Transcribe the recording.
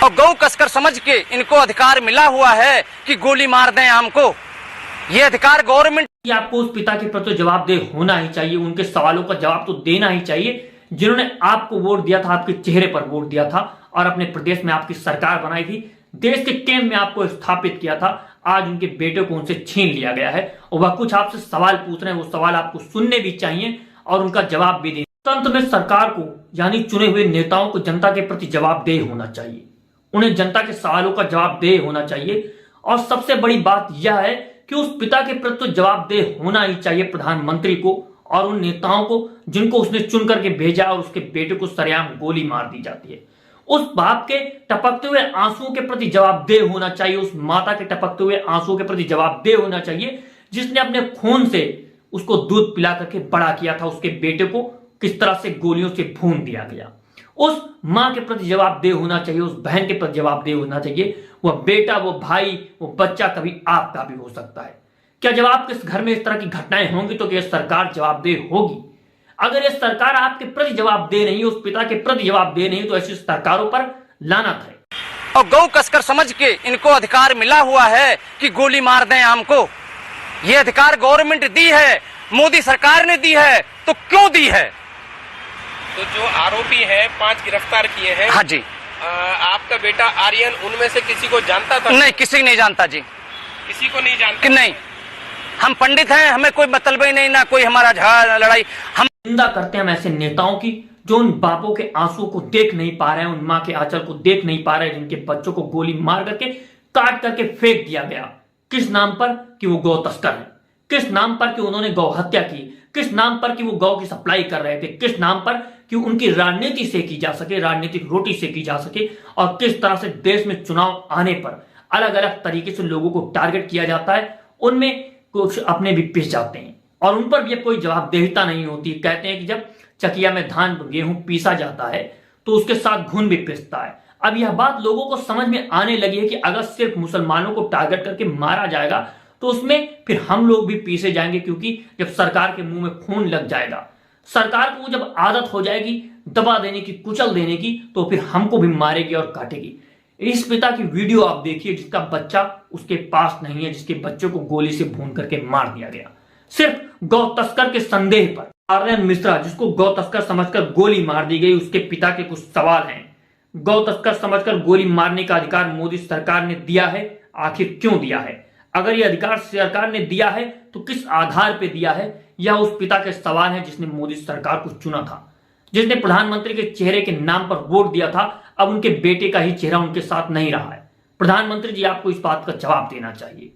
और गौ कसकर समझ के इनको अधिकार मिला हुआ है कि गोली मार दें आम को। ये अधिकार गवर्नमेंट कि आपको उस पिता के प्रति जवाबदेह होना ही चाहिए, उनके सवालों का जवाब तो देना ही चाहिए जिन्होंने आपको वोट दिया था, आपके चेहरे पर वोट दिया था और अपने प्रदेश में आपकी सरकार बनाई थी, देश के केंद्र में आपको स्थापित किया था। आज उनके बेटे को उनसे छीन लिया गया है और वह कुछ आपसे सवाल पूछ रहे हैं, वो सवाल आपको सुनने भी चाहिए और उनका जवाब भी दें। तंत्र में सरकार को यानी चुने हुए नेताओं को जनता के प्रति जवाबदेह होना चाहिए, उन्हें जनता के सवालों का जवाबदेह होना चाहिए। और सबसे बड़ी बात यह है कि उस पिता के प्रति तो जवाबदेह होना ही चाहिए प्रधानमंत्री को और उन नेताओं को जिनको उसने चुन करके भेजा और उसके बेटे को सरेआम गोली मार दी जाती है। उस बाप के टपकते हुए आंसुओं के प्रति जवाबदेह होना चाहिए, उस माता के टपकते हुए आंसुओं के प्रति जवाबदेह होना चाहिए जिसने अपने खून से उसको दूध पिला करके बड़ा किया था। उसके बेटे को किस तरह से गोलियों से भून दिया गया, उस मां के प्रति जवाबदेह होना चाहिए, उस बहन के प्रति जवाबदेह होना चाहिए। वह बेटा, वो भाई, वो बच्चा कभी आपका भी हो सकता है। क्या जब आपके घर में इस तरह की घटनाएं होंगी तो क्या सरकार जवाबदेह होगी? अगर यह सरकार आपके प्रति जवाबदेह नहीं, उस पिता के प्रति जवाबदेह नहीं, तो ऐसी सरकारों पर लानत है। और गौ कसकर समझ के इनको अधिकार मिला हुआ है कि गोली मार दें आम को। ये अधिकार गवर्नमेंट दी है, मोदी सरकार ने दी है, तो क्यों दी है? तो जो आरोपी है 5 गिरफ्तार किए हैं। हाँ जी। आपका बेटा आर्यन उनमें से किसी को जानता था? नहीं, किसी नहीं जानता जी। किसी को नहीं जानता? कि नहीं, हम पंडित हैं, हमें कोई मतलब ही नहीं, ना कोई हमारा झगड़ा लड़ाई। हम निंदा करते हैं हम ऐसे नेताओं की जो उन बापों के आंसू को देख नहीं पा रहे हैं, उन मां के आंचल को देख नहीं पा रहे हैं, जिनके बच्चों को गोली मार करके काट करके फेंक दिया गया। किस नाम पर? कि वो गौ तस्कर है। किस नाम पर? कि उन्होंने गौ हत्या की। किस नाम पर? कि वो गौ की सप्लाई कर रहे थे। किस नाम पर? कि उनकी राजनीति से की जा सके, राजनीतिक रोटी से की जा सके। और किस तरह से देश में चुनाव आने पर अलग अलग तरीके से लोगों को टारगेट किया जाता है, उनमें कुछ अपने भी पिस जाते हैं और उन पर भी कोई जवाबदेहिता नहीं होती। कहते हैं कि जब चकिया में धान गेहूं पीसा जाता है तो उसके साथ घुन भी पिसता है। अब यह बात लोगों को समझ में आने लगी है कि अगर सिर्फ मुसलमानों को टारगेट करके मारा जाएगा तो उसमें फिर हम लोग भी पीसे जाएंगे, क्योंकि जब सरकार के मुंह में खून लग जाएगा, सरकार को जब आदत हो जाएगी दबा देने की, कुचल देने की, तो फिर हमको भी मारेगी और काटेगी। इस पिता की वीडियो आप देखिए जिसका बच्चा उसके पास नहीं है, जिसके बच्चे को गोली से भून करके मार दिया गया सिर्फ गौ तस्कर के संदेह पर। आर्यन मिश्रा जिसको गौ तस्कर समझकर गोली मार दी गई, उसके पिता के कुछ सवाल हैं। गौ तस्कर समझकर गोली मारने का अधिकार मोदी सरकार ने दिया है, आखिर क्यों दिया है? अगर यह अधिकार सरकार ने दिया है तो किस आधार पर दिया है? यह उस पिता के सवाल है जिसने मोदी सरकार को चुना था, जिसने प्रधानमंत्री के चेहरे के नाम पर वोट दिया था। अब उनके बेटे का ही चेहरा उनके साथ नहीं रहा है। प्रधानमंत्री जी आपको इस बात का जवाब देना चाहिए।